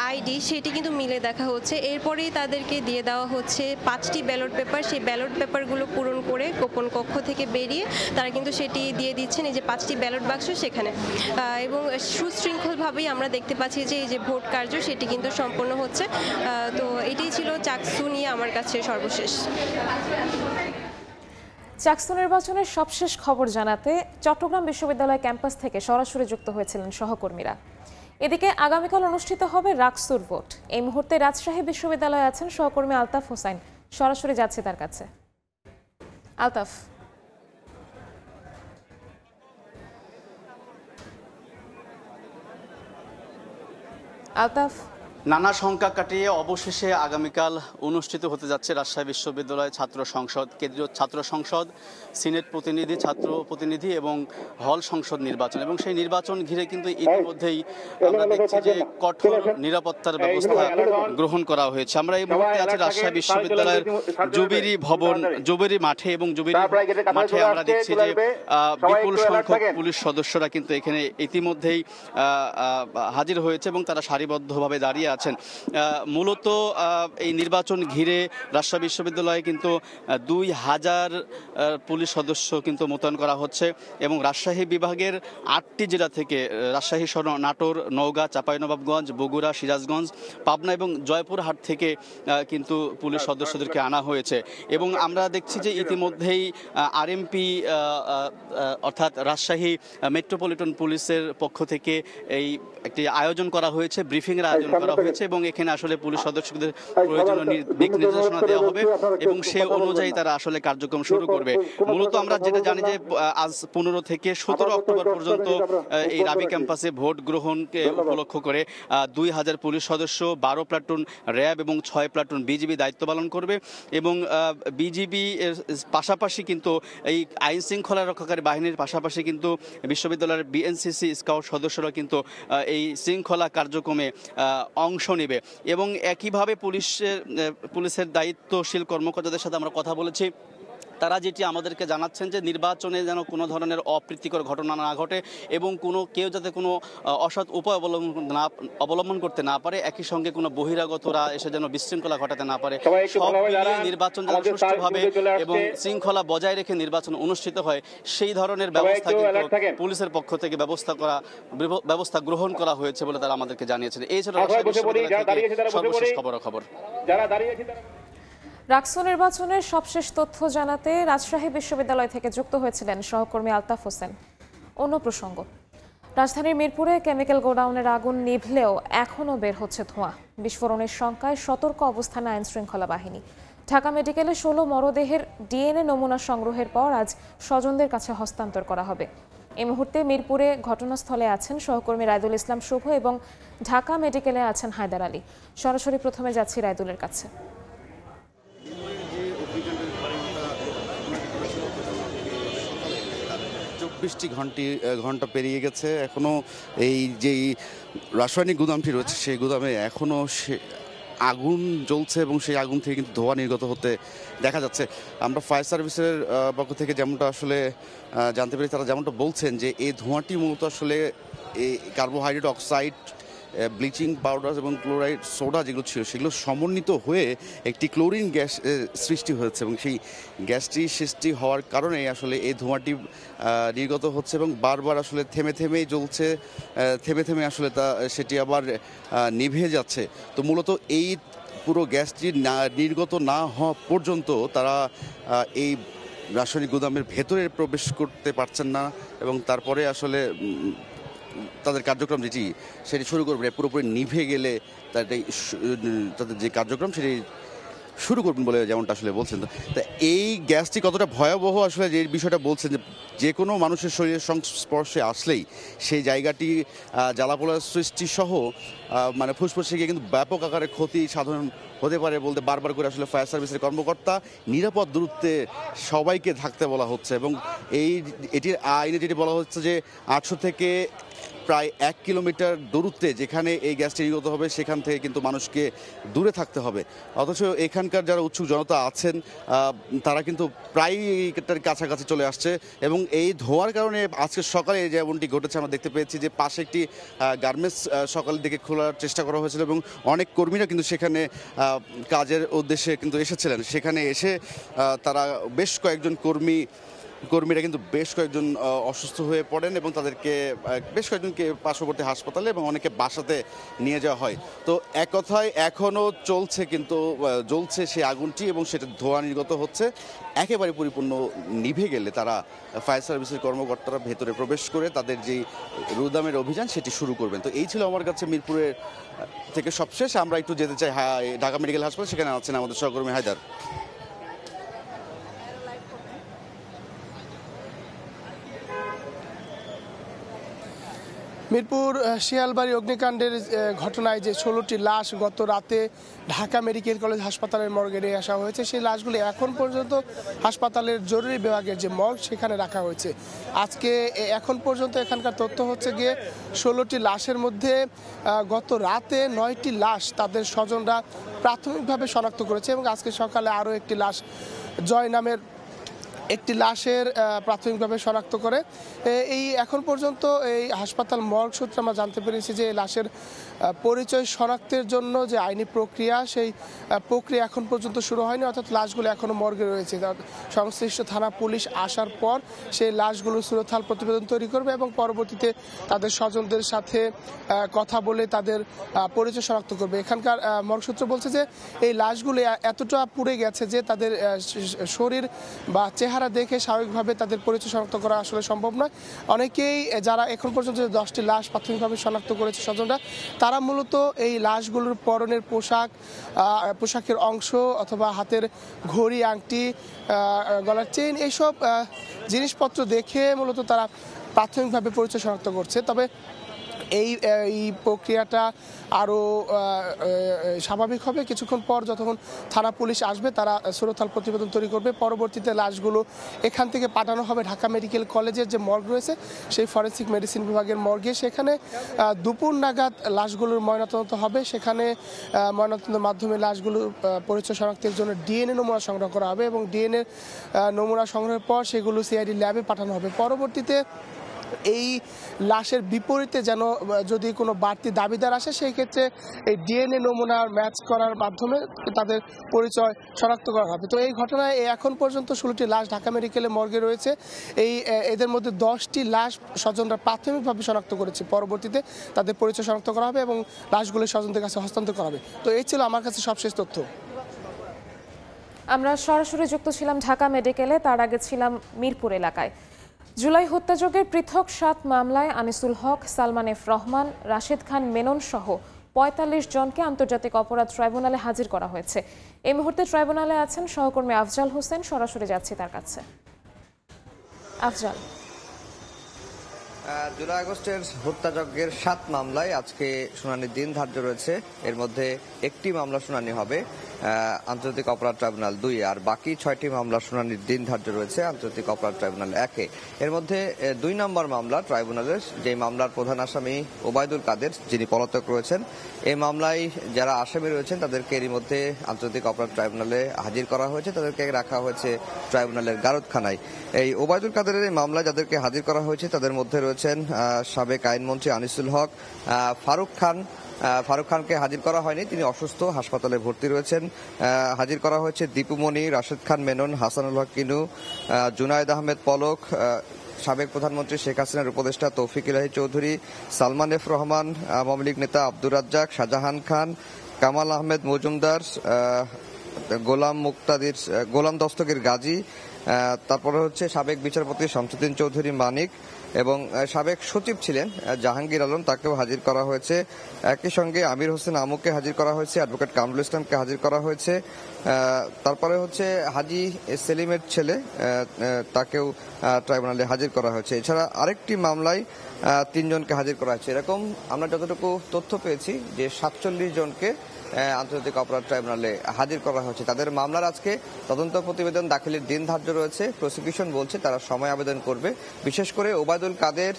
আইডি সেটি কিন্তু মিলে দেখা হচ্ছে। এরপরেই তাদেরকে দিয়ে দেওয়া হচ্ছে 5টি ব্যালট পেপার। সেই ব্যালট পেপারগুলো পূরণ করে গোপন কক্ষ থেকে বেরিয়ে তারা কিন্তু সেটি দিয়ে দিচ্ছেন এই যে 5টি ব্যালট বাক্স সেখানে। এবং সুশৃঙ্খলভাবেই আমরা দেখতে পাচ্ছি যে এই যে ভোট কার্য সেটি কিন্তু সম্পন্ন হচ্ছে। তো এটাই ছিল চাকসু নিয়ে আমার কাছে সর্বশেষ। চাকসু নির্বাচনের সবশেষ খবর জানাতে চট্টগ্রাম বিশ্ববিদ্যালয় ক্যাম্পাস থেকে সরাসরি যুক্ত হয়েছিলেন সহকর্মীরা। এদিকে আগামীকাল অনুষ্ঠিত হবে রাকসুর ভোট। এই মুহূর্তে রাজশাহী বিশ্ববিদ্যালয়ে আছেন সহকর্মী আলতাফ হোসেন, সরাসরি যাচ্ছে তার কাছে। আলতাফ, আলতাফ নানা শঙ্কা কাটিয়ে অবশেষে আগামীকাল অনুষ্ঠিত হতে যাচ্ছে রাজশাহী বিশ্ববিদ্যালয় ছাত্র সংসদ, কেন্দ্রীয় ছাত্র সংসদ, সিনেট প্রতিনিধি, ছাত্র প্রতিনিধি এবং হল সংসদ নির্বাচন। এবং সেই নির্বাচন ঘিরে কিন্তু ইতিমধ্যেই আমরা দেখছি যে কঠোর নিরাপত্তার ব্যবস্থা গ্রহণ করা হয়েছে। আমরা এই মুহূর্তে আছি রাজশাহী বিশ্ববিদ্যালয়ের জুবেরি মাঠে, এবং জুবেরি মাঠে আমরা দেখছি যে বিপুল সংখ্যক পুলিশ সদস্যরা কিন্তু এখানে ইতিমধ্যেই হাজির হয়েছে এবং তারা সারিবদ্ধভাবে দাঁড়িয়ে আছেন। মূলত এই নির্বাচন ঘিরে রাজশাহী বিশ্ববিদ্যালয়ে কিন্তু 2000 পুলিশ সদস্য কিন্তু মোতায়েন করা হচ্ছে এবং রাজশাহী বিভাগের 8টি জেলা থেকে রাজশাহী সহ নাটোর, নওগাঁ, চাঁপাইনবাবগঞ্জ, বগুড়া, সিরাজগঞ্জ, পাবনা এবং জয়পুরহাট থেকে কিন্তু পুলিশ সদস্যদেরকে আনা হয়েছে। এবং আমরা দেখছি যে ইতিমধ্যেই আরএমপি অর্থাৎ রাজশাহী মেট্রোপলিটন পুলিশের পক্ষ থেকে এই একটি আয়োজন করা হয়েছে, ব্রিফিংয়ের আয়োজন করা হয়েছে এবং এখানে আসলে পুলিশ সদস্যদের প্রয়োজনীয় দিক নির্দেশনা দেওয়া হবে এবং সে অনুযায়ী তারা আসলে কার্যক্রম শুরু করবে। মূলত আমরা যেটা জানি যে আজ 15 থেকে 17 অক্টোবর পর্যন্ত এই রাবি ক্যাম্পাসে ভোট গ্রহণকে উপলক্ষ করে 2000 পুলিশ সদস্য, 12 প্লাটুন র্যাব এবং 6 প্লাটুন বিজিবি দায়িত্ব পালন করবে। এবং বিজিবি এর পাশাপাশি কিন্তু এই আইন শৃঙ্খলা রক্ষাকারী বাহিনীর পাশাপাশি কিন্তু বিশ্ববিদ্যালয়ের বিএনসিসি স্কাউট সদস্যরা কিন্তু এই শৃঙ্খলা কার্যক্রমে অংশ নেবে। এবং একইভাবে পুলিশের দায়িত্বশীল কর্মকর্তাদের সাথে আমরা কথা বলেছি। তারা যেটি আমাদেরকে জানাচ্ছেন যে নির্বাচনে যেন কোনো ধরনের অপ্রীতিকর ঘটনা না ঘটে এবং কেউ যাতে কোনো অসৎ উপায় অবলম্বন করতে না পারে, একই সঙ্গে কোনো বহিরাগতরা এসে যেন বিশৃঙ্খলা ঘটাতে না পারে। সব মিলিয়ে নির্বাচন যেন সুষ্ঠুভাবে এবং শৃঙ্খলা বজায় রেখে নির্বাচন অনুষ্ঠিত হয় সেই ধরনের ব্যবস্থা কিন্তু পুলিশের পক্ষ থেকে ব্যবস্থা গ্রহণ করা হয়েছে বলে তারা আমাদেরকে জানিয়েছেন। এই ছিল সর্বশেষ খবর। রাকসু নির্বাচনের সবশেষ তথ্য জানাতে রাজশাহী বিশ্ববিদ্যালয় থেকে যুক্ত হয়েছিলেন সহকর্মী আলতাফ হোসেন। অন্য প্রসঙ্গ, রাজধানীর মিরপুরে কেমিক্যাল গোডাউনের আগুন নিভলেও এখনও বের হচ্ছে ধোঁয়া। বিস্ফোরণের শঙ্কায় সতর্ক অবস্থানে আইন শৃঙ্খলা বাহিনী। ঢাকা মেডিকেলে 16 মরদেহের ডিএনএ নমুনা সংগ্রহের পর আজ স্বজনদের কাছে হস্তান্তর করা হবে। এই মুহূর্তে মিরপুরে ঘটনাস্থলে আছেন সহকর্মী রায়দুল ইসলাম শুভ এবং ঢাকা মেডিকেলে আছেন হায়দার আলী। সরাসরি প্রথমে যাচ্ছি রায়দুলের কাছে। 24টি ঘন্টা পেরিয়ে গেছে, এখনও এই যেই রাসায়নিক গুদামটি রয়েছে সেই গুদামে এখনও আগুন জ্বলছে এবং সেই আগুন থেকে কিন্তু ধোঁয়া নির্গত হতে দেখা যাচ্ছে। আমরা ফায়ার সার্ভিসের পক্ষ থেকে যেমনটা আসলে জানতে পেরেছি, তারা যেমনটা বলছেন যে এই ধোঁয়াটি মূলত আসলে এই কার্বোহাইড্রেট অক্সাইড, ব্লিচিং পাউডার এবং ক্লোরাইড সোডা যেগুলো ছিল সেগুলো সমন্বিত হয়ে একটি ক্লোরিন গ্যাস সৃষ্টি হয়েছে এবং সেই গ্যাসটি সৃষ্টি হওয়ার কারণে আসলে এই ধোঁয়াটি নির্গত হচ্ছে এবং বারবার আসলে থেমে থেমেই জ্বলছে, থেমে থেমে আসলে সেটি আবার নিভে যাচ্ছে। তো মূলত এই পুরো গ্যাসটি নির্গত না হওয়া পর্যন্ত তারা এই রাসায়নিক গুদামের ভেতরে প্রবেশ করতে পারছেন না এবং তারপরে আসলে তাদের কার্যক্রম সেটি শুরু করবে। পুরোপুরি নিভে গেলে তাদের যে কার্যক্রম সেটি শুরু করবেন বলে যেমনটা আসলে বলছেন। তা এই গ্যাসটি কতটা ভয়াবহ আসলে যে বিষয়টা বলছেন যে কোনো মানুষের শরীরের সংস্পর্শে আসলেই সেই জায়গাটি জ্বালাপোড়ার সৃষ্টি সহ মানে ফুসফুসে গিয়ে কিন্তু ব্যাপক আকারে ক্ষতি সাধারণ হতে পারে বলতে বারবার করে আসলে ফায়ার সার্ভিসের কর্মকর্তা নিরাপদ দূরত্বে সবাইকে থাকতে বলা হচ্ছে এবং এটির আইনে যেটি বলা হচ্ছে যে 800 থেকে প্রায় 1 কিলোমিটার দূরত্বে যেখানে এই গ্যাসটি নির্গত হবে সেখান থেকে কিন্তু মানুষকে দূরে থাকতে হবে। অথচ এখানকার যারা উৎসুক জনতা আছেন তারা কিন্তু প্রায় এটার কাছাকাছি চলে আসছে এবং এই ধোঁয়ার কারণে আজকে সকালে যেমনটি ঘটেছে আমরা দেখতে পেয়েছি যে পাশে একটি গার্মেন্টস সকালের দিকে খোলার চেষ্টা করা হয়েছিল এবং অনেক কর্মীরা কিন্তু সেখানে কাজের উদ্দেশ্যে কিন্তু এসেছিলেন। সেখানে এসে তারা বেশ কয়েকজন কর্মীরা কিন্তু বেশ কয়েকজন অসুস্থ হয়ে পড়েন এবং তাদেরকে বেশ কয়েকজনকে পার্শ্ববর্তী হাসপাতালে এবং অনেকে বাসাতে নিয়ে যাওয়া হয়। তো এক কথায় এখনও জ্বলছে সেই আগুনটি এবং সেটা ধোঁয়া নির্গত হচ্ছে। একেবারে পরিপূর্ণ নিভে গেলে তারা ফায়ার সার্ভিসের কর্মকর্তারা ভেতরে প্রবেশ করে তাদের যেই রুদামের অভিযান সেটি শুরু করবেন। তো এই ছিল আমার কাছে মিরপুরের থেকে সবশেষ। আমরা একটু যেতে চাই ঢাকা মেডিকেল হাসপাতাল, সেখানে আছেন আমাদের সহকর্মী হায়দার। মিরপুর শিয়ালবাড়ি অগ্নিকাণ্ডের ঘটনায় যে 16টি লাশ গত রাতে ঢাকা মেডিকেল কলেজ হাসপাতালের মর্গে নিয়ে আসা হয়েছে, সেই লাশগুলি এখন পর্যন্ত হাসপাতালের জরুরি বিভাগের যে মর্গ সেখানে রাখা হয়েছে। আজকে এখন পর্যন্ত এখানকার তথ্য হচ্ছে গিয়ে 16টি লাশের মধ্যে গত রাতে 9টি লাশ তাদের স্বজনরা প্রাথমিকভাবে শনাক্ত করেছে এবং আজকে সকালে আরও একটি লাশ জয় নামের একটি লাশের প্রাথমিকভাবে শনাক্ত করে। এই এখন পর্যন্ত এই হাসপাতাল মর্গ সূত্রে আমরা জানতে পেরেছি যে লাশের পরিচয় শনাক্তের জন্য যে আইনি প্রক্রিয়া, সেই প্রক্রিয়া এখন পর্যন্ত শুরু হয়নি, অর্থাৎ লাশগুলো এখনও মর্গে রয়েছে। সংশ্লিষ্ট থানা পুলিশ আসার পর সেই লাশগুলো সুরতহাল প্রতিবেদন তৈরি করবে এবং পরবর্তীতে তাদের স্বজনদের সাথে কথা বলে তাদের পরিচয় শনাক্ত করবে। এখানকার মর্গ সূত্র বলছে যে এই লাশগুলো এতটা পুড়ে গেছে যে তাদের শরীর বা চেহারা দেখে স্বাভাবিকভাবে তাদের পরিচয় শনাক্ত করা আসলে সম্ভব নয়। অনেকেই যারা এখন পর্যন্ত 10টি লাশ প্রাথমিকভাবে শনাক্ত করেছে স্বজনরা, তারা মূলত এই লাশগুলোর পরনের পোশাকের অংশ অথবা হাতের ঘড়ি, আংটি, গলার চেইন, এইসব জিনিসপত্র দেখে মূলত তারা প্রাথমিকভাবে পরিচয় শনাক্ত করছে। তবে এই প্রক্রিয়াটা আরও স্বাভাবিক হবে কিছুক্ষণ পর, যতক্ষণ থানা পুলিশ আসবে তারা সুরতহাল প্রতিবেদন তৈরি করবে। পরবর্তীতে লাশগুলো এখান থেকে পাঠানো হবে ঢাকা মেডিকেল কলেজের যে মর্গ রয়েছে সেই ফরেন্সিক মেডিসিন বিভাগের মর্গে। সেখানে দুপুর নাগাদ লাশগুলোর ময়নাতদন্ত হবে। সেখানে ময়নাতদন্তের মাধ্যমে লাশগুলোর পরিচয় শনাক্তের জন্য ডিএনএ নমুনা সংগ্রহ করা হবে এবং ডিএনএ নমুনা সংগ্রহের পর সেগুলো সিআইডি ল্যাবে পাঠানো হবে। পরবর্তীতে এই লাশের বিপরীতে যেন যদি কোনো বাড়তি দাবিদার আসে, সেই ক্ষেত্রে এই ডিএনএ নমুনা ম্যাচ করার মাধ্যমে তাদের পরিচয় শনাক্ত করা হবে। তো এই ঘটনায় এখন পর্যন্ত 16টি লাশ ঢাকা মেডিকেলের মর্গে রয়েছে। এদের মধ্যে 10টি লাশ স্বজনরা প্রাথমিকভাবে শনাক্ত করেছে, পরবর্তীতে তাদের পরিচয় শনাক্ত করা হবে এবং লাশগুলো স্বজনদের কাছে হস্তান্তর করা হবে। তো এই ছিল আমার কাছে সবশেষ তথ্য। আমরা সরাসরি যুক্ত ছিলাম ঢাকা মেডিকেলে, তার আগে ছিলাম মিরপুর এলাকায়। জুলাই হত্যাযজ্ঞের পৃথক 7 মামলায় আনিসুল হক, সালমান এফ রহমান, রাশেদ খান মেনন সহ 45 জনকে আন্তর্জাতিক অপরাধ ট্রাইব্যুনালে হাজির করা হয়েছে। এই মুহূর্তে ট্রাইব্যুনালে আছেন সহকর্মী আফজাল হোসেন, সরাসরি যাচ্ছি তার কাছে। আফজাল, জুলাই আগস্টের হত্যাযজ্ঞের 7 মামলায় আজকে শুনানির দিন ধার্য রয়েছে। এর মধ্যে একটি মামলা শুনানি হবে আন্তর্জাতিক অপরাধ ট্রাইব্যুনাল 2, আর বাকি 6টি মামলা শুনানির দিন ধার্য রয়েছে আন্তর্জাতিক অপরাধ ট্রাইব্যুনাল 1-এ। এর মধ্যে 2 নম্বর মামলা ট্রাইব্যুনালের, যে মামলার প্রধান আসামি ওবায়দুল কাদের, যিনি পলাতক রয়েছেন। এই মামলায় যারা আসামি রয়েছেন তাদেরকে এরই মধ্যে আন্তর্জাতিক অপরাধ ট্রাইব্যুনালে হাজির করা হয়েছে, তাদেরকে রাখা হয়েছে ট্রাইব্যুনালের গারদখানায়। এই ওবায়দুল কাদেরের এই মামলায় যাদেরকে হাজির করা হয়েছে তাদের মধ্যে রয়েছেন সাবেক আইনমন্ত্রী আনিসুল হক, ফারুক খানকে হাজির করা হয়নি, তিনি অসুস্থ, হাসপাতালে ভর্তি রয়েছেন। হাজির করা হয়েছে দীপুমণি, রাশেদ খান মেনন, হাসানুল হক কিনু, জুনায়েদ আহমেদ পলক, সাবেক প্রধানমন্ত্রী শেখ হাসিনার উপদেষ্টা তৌফিক ইলাহি চৌধুরী, সালমান এফ রহমান, আওয়ামী লীগ নেতা আব্দুর রাজ্জাক, শাহজাহান খান, কামাল আহমেদ মজুমদার, গোলাম দস্তগীর গাজী, তারপরে হচ্ছে সাবেক বিচারপতি শামসুদ্দিন চৌধুরী মানিক এবং সাবেক সচিব ছিলেন জাহাঙ্গীর আলম, তাকেও হাজির করা হয়েছে। একই সঙ্গে আমির হোসেন আমুকে হাজির করা হয়েছে, অ্যাডভোকেট কামরুল ইসলামকে হাজির করা হয়েছে। তারপরে হচ্ছে হাজি সেলিমের ছেলে, তাকেও ট্রাইব্যুনালে হাজির করা হয়েছে। এছাড়া আরেকটি মামলায় 3 জনকে হাজির করা হয়েছে। এরকম আমরা যতটুকু তথ্য পেয়েছি যে 47 জনকে আন্তর্জাতিক অপরাধ ট্রাইব্যুনালে হাজির করা হয়েছে। তাদের মামলার আজকে তদন্ত প্রতিবেদন দাখিলের দিন ধার্য রয়েছে। প্রসিকিউশন বলছে তারা সময় আবেদন করবে। বিশেষ করে ওবায়দুল কাদের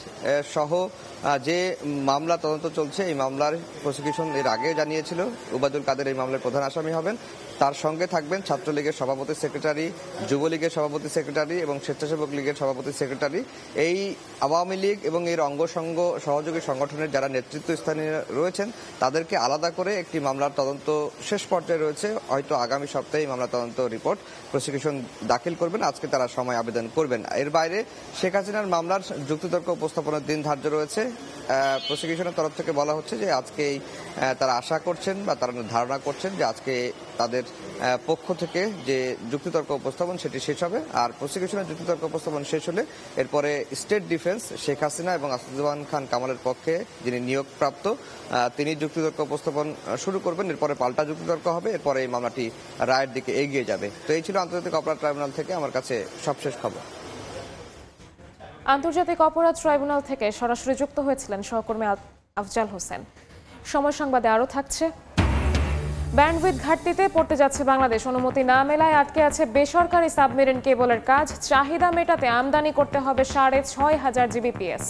সহ যে মামলা তদন্ত চলছে, এই মামলার প্রসিকিউশন এর আগে জানিয়েছিল ওবায়দুল কাদের এই মামলার প্রধান আসামি হবেন। তার সঙ্গে থাকবেন ছাত্রলীগের সভাপতি সেক্রেটারি, যুবলীগের সভাপতি সেক্রেটারি এবং স্বেচ্ছাসেবক লীগের সভাপতি সেক্রেটারি। এই আওয়ামী লীগ এবং এর অঙ্গসঙ্গ সহযোগী সংগঠনের যারা নেতৃত্বস্থানীয় রয়েছেন তাদেরকে আলাদা করে একটি মামলার তদন্ত শেষ পর্যায়ে রয়েছে। হয়তো আগামী সপ্তাহে মামলা তদন্ত রিপোর্ট প্রসিকিউশন দাখিল করবেন, আজকে তারা সময় আবেদন করবেন। এর বাইরে শেখ হাসিনার মামলার যুক্তিতর্ক উপস্থাপনের দিন ধার্য রয়েছে। প্রসিকিউশনের তরফ থেকে বলা হচ্ছে যে আজকেই তারা আশা করছেন বা তারা ধারণা করছেন যে আজকে তাদের পক্ষ থেকে যে যুক্তিতর্ক উপস্থাপন সেটি শেষ হবে। আর প্রসিকিউশনের যুক্তিতর্ক উপস্থাপন শেষ হলে এরপরে স্টেট ডিফেন্স শেখ হাসিনা এবং আসাদুজ্জামান খান কামালের পক্ষে, যিনি নিয়োগপ্রাপ্ত, তিনি যুক্তিতর্ক উপস্থাপন শুরু করবেন। এরপরে পাল্টা যুক্তিতর্ক হবে, এরপরে এই মামলাটি রায়ের দিকে এগিয়ে যাবে। তো এই ছিল আন্তর্জাতিক অপরাধ ট্রাইব্যুনাল থেকে আমার কাছে সবশেষ খবর। আন্তর্জাতিক অপরাধ ট্রাইব্যুনাল থেকে সরাসরি যুক্ত হয়েছিলেন সহকর্মী আফজাল হোসেন। সময় সংবাদে আরও থাকছে। ব্যান্ডউইথ ঘাটতিতে পড়তে যাচ্ছে বাংলাদেশ। অনুমতি না মেলায় আটকে আছে বেসরকারি সাবমেরিন কেবলের কাজ। চাহিদা মেটাতে আমদানি করতে হবে 6,500 GBps।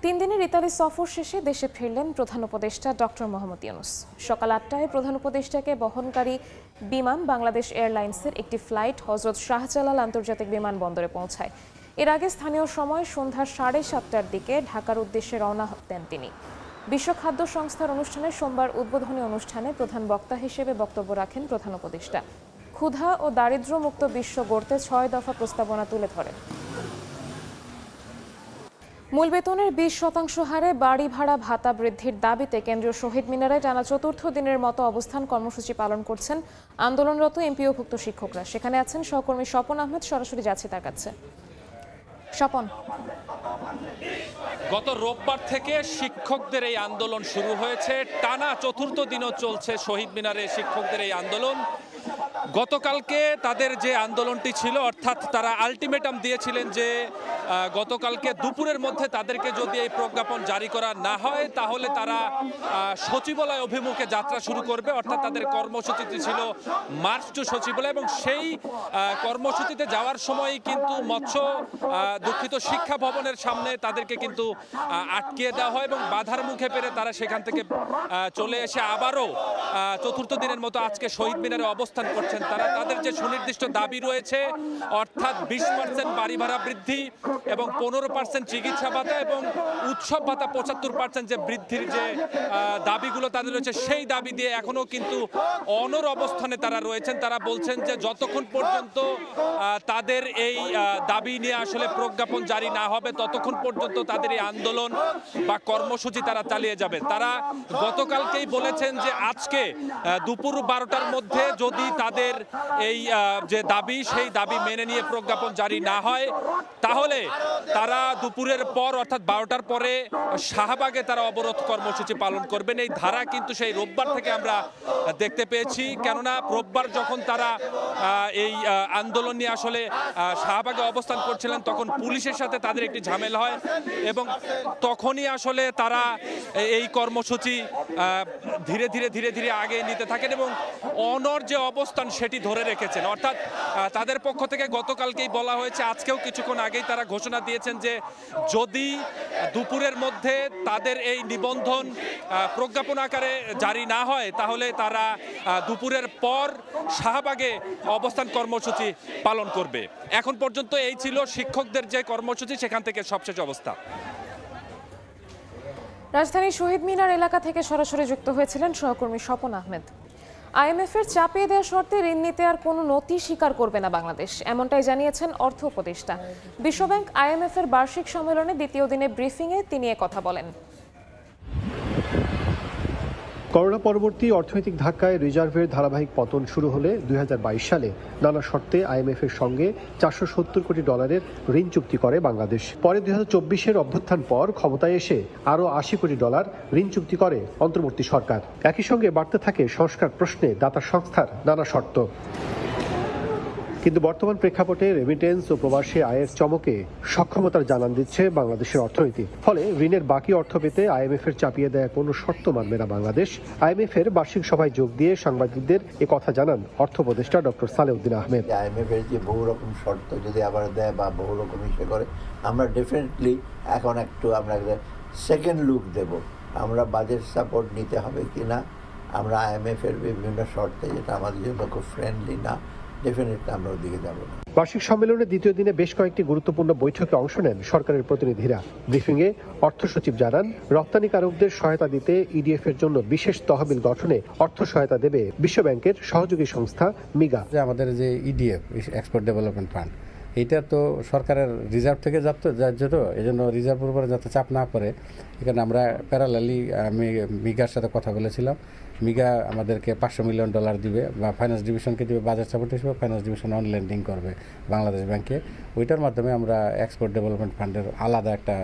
3 দিনের ইতালি সফর শেষে দেশে ফিরলেন প্রধান উপদেষ্টা ডক্টর মোহাম্মদ ইউনূস। সকাল 8টায় প্রধান উপদেষ্টাকে বহনকারী বিমান বাংলাদেশ এয়ারলাইন্সের একটি ফ্লাইট হজরত শাহজালাল আন্তর্জাতিক বিমানবন্দরে পৌঁছায়। এর আগে স্থানীয় সময় সন্ধ্যা 7:30টার দিকে ঢাকার উদ্দেশ্যে রওনা দেন তিনি। বিশ্ব খাদ্য সংস্থার অনুষ্ঠানে সোমবার উদ্বোধনী অনুষ্ঠানে প্রধান বক্তা হিসেবে বক্তব্য রাখেন প্রধান উপদেষ্টা। ক্ষুধা ও দারিদ্র্যমুক্ত বিশ্ব গড়তে 6 দফা প্রস্তাবনা তুলে ধরেন। মূল বেতনের 20% হারে বাড়ি ভাড়া ভাতা বৃদ্ধির দাবিতে কেন্দ্রীয় শহীদ মিনারে টানা 4র্থ দিনের মতো অবস্থান কর্মসূচি পালন করছেন আন্দোলনরত এমপিওভুক্ত শিক্ষকরা। সেখানে আছেন সহকর্মী স্বপন আহমেদ। সরাসরি যাচ্ছে তার কাছে। স্বপন, গত রোববার থেকে শিক্ষকদের এই আন্দোলন শুরু হয়েছে। টানা 4র্থ দিনও চলছে শহীদ মিনারে শিক্ষকদের এই আন্দোলন। গতকালকে তাদের যে আন্দোলনটি ছিল, অর্থাৎ তারা আলটিমেটাম দিয়েছিলেন যে গতকালকে দুপুরের মধ্যে তাদেরকে যদি এই প্রজ্ঞাপন জারি করা না হয় তাহলে তারা সচিবালয় অভিমুখে যাত্রা শুরু করবে। অর্থাৎ তাদের কর্মসূচিটি ছিল মার্চ টু সচিবালয়, এবং সেই কর্মসূচিতে যাওয়ার সময় কিন্তু দুঃখিত শিক্ষা ভবনের সামনে তাদেরকে কিন্তু আটকিয়ে দেওয়া হয় এবং বাধার মুখে পেরে তারা সেখান থেকে চলে এসে আবারও 4র্থ দিনের মতো আজকে শহীদ মিনারে অবস্থান করছেন। তারা তাদের যে সুনির্দিষ্ট দাবি রয়েছে, অর্থাৎ 20% বাড়ি ভাড়া বৃদ্ধি এবং 15% চিকিৎসা ভাতা এবং উৎসব ভাতা 75% যে বৃদ্ধির যে দাবিগুলো তাদের রয়েছে, সেই দাবি দিয়ে এখনো কিন্তু অনড় অবস্থানে তারা রয়েছেন। তারা বলছেন যে যতক্ষণ পর্যন্ত তাদের এই দাবি নিয়ে আসলে প্রজ্ঞাপন জারি না হবে ততক্ষণ পর্যন্ত তাদের এই আন্দোলন বা কর্মসূচি তারা চালিয়ে যাবে। তারা গতকালকেই বলেছেন যে আজকে দুপুর 12টার মধ্যে যদি তাদের এই যে দাবি, সেই দাবি মেনে নিয়ে প্রজ্ঞাপন জারি না হয় তাহলে তারা দুপুরের পর অর্থাৎ 12টার পরে শাহবাগে তারা অবরোধ কর্মসূচি পালন করবেন। এই ধারা কিন্তু সেই রোববার থেকে আমরা দেখতে পেয়েছি, কেননা রোববার যখন তারা এই আন্দোলন নিয়ে আসলে শাহবাগে অবস্থান করছিলেন তখন পুলিশের সাথে তাদের একটি ঝামেলা হয় এবং তখনই আসলে তারা এই কর্মসূচি ধীরে ধীরে আগে নিতে থাকেন এবং অনড় যে অবস্থান সেটি ধরে রেখেছেন। অর্থাৎ তাদের পক্ষ থেকে গতকালকেই বলা হয়েছে, আজকেও কিছুক্ষণ আগেই তারা ঘোষণা দিয়েছেন যে যদি দুপুরের মধ্যে তাদের এই নিবন্ধন প্রজ্ঞাপন আকারে জারি না হয় তাহলে তারা দুপুরের পর শাহবাগে অবস্থান কর্মসূচি পালন করবে। এখন পর্যন্ত এই ছিল শিক্ষকদের যে কর্মসূচি, সেখান থেকে সবশেষ অবস্থা। রাজধানীর শহীদ মিনার এলাকা থেকে সরাসরি যুক্ত হয়েছিলেন সহকর্মী স্বপন আহমেদ। আইএমএফের চাপিয়ে দেওয়া শর্তে ঋণ নিতে আর কোনো নথি স্বীকার করবে না বাংলাদেশ, এমনটাই জানিয়েছেন অর্থ উপদেষ্টা। বিশ্বব্যাংক আইএমএফের বার্ষিক সম্মেলনে দ্বিতীয় দিনে ব্রিফিংয়ে তিনি কথা বলেন। করোনা পরবর্তী অর্থনৈতিক ধাক্কায় রিজার্ভের ধারাবাহিক পতন শুরু হলে 2022 সালে নানা শর্তে আইএমএফের সঙ্গে $470 কোটি ঋণ চুক্তি করে বাংলাদেশ। পরে 2024-এর অভ্যুত্থান পর ক্ষমতায় এসে আরও $80 কোটি ঋণ চুক্তি করে অন্তর্বর্তী সরকার। একই সঙ্গে বাড়তে থাকে সংস্কার প্রশ্নে দাতা সংস্থার নানা শর্ত। কিন্তু বর্তমান প্রেক্ষাপটে রেমিটেন্স ও প্রবাসী আয়ের চমকে সক্ষমতার জানান দিচ্ছে বাংলাদেশের অর্থনীতি। ফলে ঋণের বাকি অর্থ পেতে আইএমএফের চাপিয়ে দেয়া কোনো শর্ত মানবে না বাংলাদেশ। আইএমএফের বার্ষিক সভায় যোগ দিয়ে সাংবাদিকদের এ কথা জানান অর্থ উপদেষ্টা ডক্টর সালেউদ্দিন আহমেদ। আইএমএফের যে বহু রকম শর্ত যদি আবার দেয় বা বহু রকম ইসে করে, আমরা ডেফিনেটলি এখন একটু আমরা সেকেন্ড লুক দেব, আমরা বাজেট সাপোর্ট নিতে হবে কিনা। আমরা আইএমএফের বিভিন্ন শর্তে যেটা আমাদের জন্য খুব ফ্রেন্ডলি না, আমরা ওদিকে যাব না। বার্ষিক সম্মেলনের দ্বিতীয় দিনে বেশ কয়েকটি গুরুত্বপূর্ণ বৈঠকে অংশ নেন সরকারের প্রতিনিধিরা। ব্রিফিংয়ে অর্থ সচিব জানান, রপ্তানিকারকদের সহায়তা দিতে ইডিএফ এর জন্য বিশেষ তহবিল গঠনে অর্থ সহায়তা দেবে বিশ্বব্যাংকের সহযোগী সংস্থা মিগা। আমাদের যে ইডিএফ এক্সপোর্ট ডেভেলপমেন্ট ফান্ড, এটা তো সরকারের রিজার্ভ থেকে যাচ্ছে, এই জন্য রিজার্ভের উপরে যাতে চাপ না পড়ে, এখানে আমরা প্যারালালি আমি মিগার সাথে কথা বলেছিলাম মিগা আমাদেরকে $500 মিলিয়ন দিবে বা ফাইন্যান্স ডিভিশনকে দিবে বাজেট সাপোর্ট হিসেবে, ফাইন্যান্স ডিভিশন অন লেন্ডিং করবে বাংলাদেশ ব্যাংকে। ওইটার মাধ্যমে আমরা এক্সপোর্ট ডেভেলপমেন্ট ফান্ডের আলাদা একটা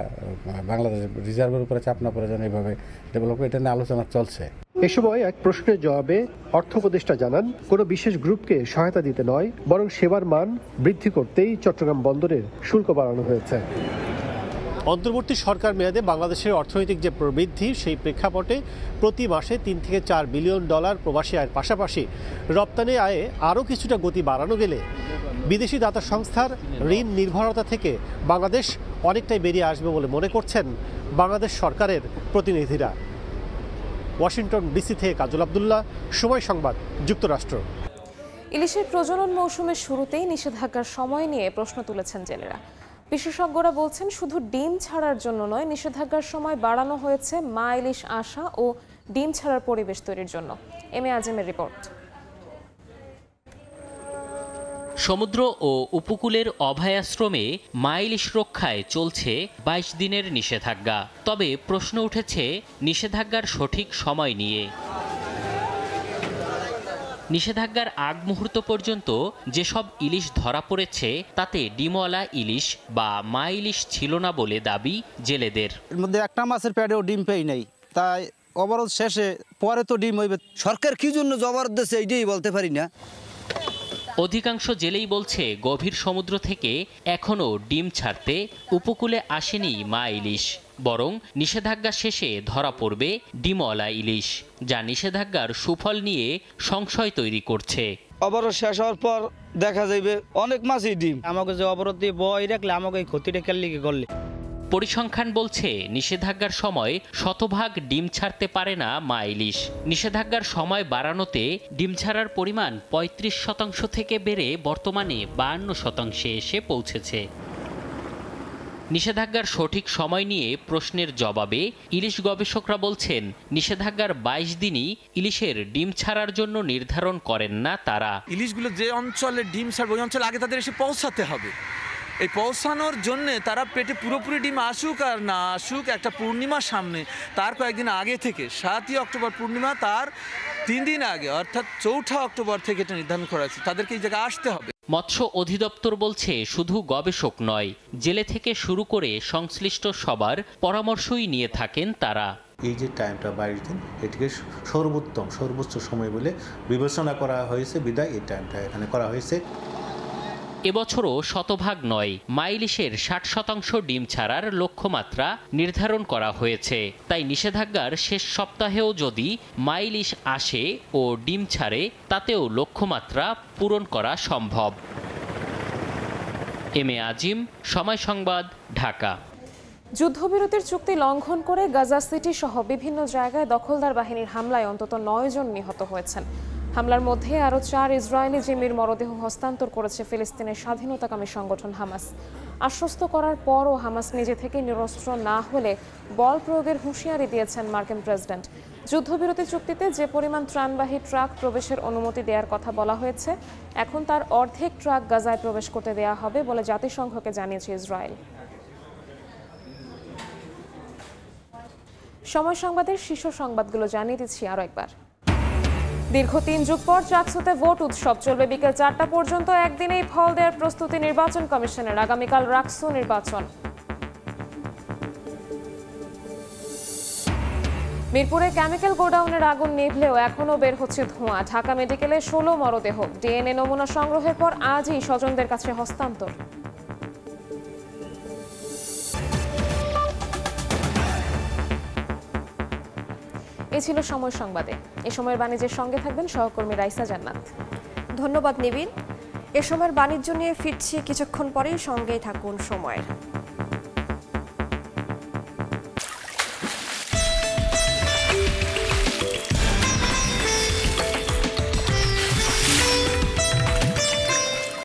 বাংলাদেশ রিজার্ভের উপরে চাপ না পড়ে যেন এইভাবে ডেভেলপ, এটা নিয়ে আলোচনা চলছে। এ সময় এক প্রশ্নের জবাবে অর্থ উপদেষ্টা জানান, কোনো বিশেষ গ্রুপকে সহায়তা দিতে নয়, বরং সেবার মান বৃদ্ধি করতেই চট্টগ্রাম বন্দরের শুল্ক বাড়ানো হয়েছে। অন্তর্বর্তী সরকার মেয়াদে বাংলাদেশের অর্থনৈতিক যে প্রবৃদ্ধি, সেই প্রেক্ষাপটে প্রতি মাসে $3 থেকে $4 বিলিয়ন প্রবাসী আয়ের পাশাপাশি রপ্তানি আয়ে আরও কিছুটা গতি বাড়ানো গেলে বিদেশি দাতা সংস্থার ঋণ নির্ভরতা থেকে বাংলাদেশ অনেকটাই বেরিয়ে আসবে বলে মনে করছেন বাংলাদেশ সরকারের প্রতিনিধিরা। ওয়াশিংটন ডিসি থেকে কাজল আব্দুল্লাহ, সময় সংবাদ, যুক্তরাষ্ট্র। ইলিশের প্রজনন মৌসুমের শুরুতেই নিষেধাজ্ঞার সময় নিয়ে প্রশ্ন তুলেছেন জেলেরা। বিশেষজ্ঞরা বলছেন, শুধু ডিম ছাড়ার জন্য নয়, নিষেধাজ্ঞার সময় বাড়ানো হয়েছে মা ইলিশ আসা ও ডিম ছাড়ার পরিবেশ তৈরির জন্য। M A আজিমের report. সমুদ্র ও উপকূলের অভয়াশ্রমে মা ইলিশ রক্ষায় চলছে 22 দিনের নিষেধাজ্ঞা। তবে প্রশ্ন উঠেছে নিষেধাজ্ঞার সঠিক সময় নিয়ে। নিষেধাজ্ঞার আগ মুহূর্ত পর্যন্ত যেসব ইলিশ ধরা পড়েছে তাতে ডিমওয়ালা ইলিশ বা মা ইলিশ ছিল না বলে দাবি জেলেদের। এর মধ্যে একটা মাছের পেটেও ডিম পেই নাই, তাই অবরোধ শেষে পরে তো ডিম হইবে। সরকার কি জন্য জবরদস্ত দিচ্ছে এইটাই বলতে পারি না। অধিকাংশ জেলেই বলছে গভীর সমুদ্র থেকে এখনও ডিম ছাড়তে উপকূলে আসেনি মা ইলিশ, বরং নিষেধাজ্ঞা শেষে ধরা পড়বে ডিমওয়ালা ইলিশ, যা নিষেধাজ্ঞার সুফল নিয়ে সংশয় তৈরি করছে। অবরোধ শেষ হওয়ার পর দেখা যাবে অনেক মাছই ডিম। আমাকে যে অবরোধ দিয়ে বই রাখলে আমাকে এই ক্ষতিটা কেন করলে। পরিসংখ্যান বলছে নিষেধাজ্ঞার সময় শতভাগ ডিম ছাড়তে পারে না মা ইলিশ। নিষেধাজ্ঞার সময় বাড়ানোতে ডিম ছাড়ার পরিমাণ 35% থেকে বেড়ে বর্তমানে 52% এসে পৌঁছেছে। নিষেধাজ্ঞার সঠিক সময় নিয়ে প্রশ্নের জবাবে ইলিশ গবেষকরা বলছেন, নিষেধাজ্ঞার 22 দিনই ইলিশের ডিম ছাড়ার জন্য নির্ধারণ করেন না তারা। ইলিশগুলো যে অঞ্চলে ডিম ছাড়বে ওই অঞ্চলে আগে তাদের এসে পৌঁছাতে হবে। এই পৌঁছানোর জন্যে তারা পেটে পুরোপুরি ডিম আসুক আর না আসুক, একটা পূর্ণিমার সামনে তার কয়েকদিন আগে থেকে 7ই অক্টোবর পূর্ণিমা, তার 3 দিন আগে অর্থাৎ 4 অক্টোবর থেকে এটা নির্ধারণ করা হয়েছে, তাদেরকে এই জায়গায় আসতে হবে। মৎস্য অধিদপ্তর বলছে, শুধু গবেষক নয়, জেলে থেকে শুরু করে সংশ্লিষ্ট সবার পরামর্শই নিয়ে থাকেন তারা। এই যে টাইমটা 22 দিন, এটিকে সর্বোচ্চ সময় বলে বিবেচনা করা হয়েছে, বিধায় এই টাইমটা এখানে করা হয়েছে। এবছরও শতভাগ নয়, মা ইলিশের 60% ডিম ছাড়ার লক্ষ্যমাত্রা নির্ধারণ করা হয়েছে। তাই নিষেধাজ্ঞার শেষ সপ্তাহেও যদি মা ইলিশ আসে ও ডিম ছাড়ে, তাতেও লক্ষ্যমাত্রা পূরণ করা সম্ভব। এম এ আজিম, সময় সংবাদ, ঢাকা। যুদ্ধবিরতির চুক্তি লঙ্ঘন করে গাজা সিটি সহ বিভিন্ন জায়গায় দখলদার বাহিনীর হামলায় অন্তত 9 জন নিহত হয়েছেন। হামলার মধ্যে আরও 4 ইসরায়েলি জিম্মির মরদেহ হস্তান্তর করেছে ফিলিস্তিনের স্বাধীনতাকামী সংগঠন হামাস। আশ্বস্ত করার পরও হামাস নিজে থেকে নিরস্ত্র না হলে বল প্রয়োগের হুঁশিয়ারি দিয়েছেন মার্কিন প্রেসিডেন্ট। যুদ্ধবিরতি চুক্তিতে যে পরিমাণ ত্রাণবাহী ট্রাক প্রবেশের অনুমতি দেওয়ার কথা বলা হয়েছে, এখন তার অর্ধেক ট্রাক গাজায় প্রবেশ করতে দেওয়া হবে বলে জাতিসংঘকে জানিয়েছে ইসরায়েল। সময় সংবাদের শীর্ষ সংবাদগুলো জানিয়ে দিচ্ছি আরও একবার। দীর্ঘ 3 যুগ পর চাকসুতে ভোট উৎসব চলবে বিকেল 4টা পর্যন্ত। একদিনেই ফল দেওয়ার প্রস্তুতি নির্বাচন কমিশনের। আগামীকাল রাকসু নির্বাচন। মিরপুরে কেমিক্যাল গোডাউনের আগুন নিভলেও এখনও বের হচ্ছে ধোঁয়া। ঢাকা মেডিকেলে 16 মরদেহ। ডিএনএ নমুনা সংগ্রহের পর আজই স্বজনদের কাছে হস্তান্তর। এই ছিল সময় সংবাদে। এ সময়ের বাণিজ্যের সঙ্গে থাকবেন সহকর্মী রাইসা জান্নাত। ধন্যবাদ নিবিন। এ সময়ের বাণিজ্য নিয়ে ফিরছি কিছুক্ষণ পরেই, সঙ্গেই থাকুন সময়ের।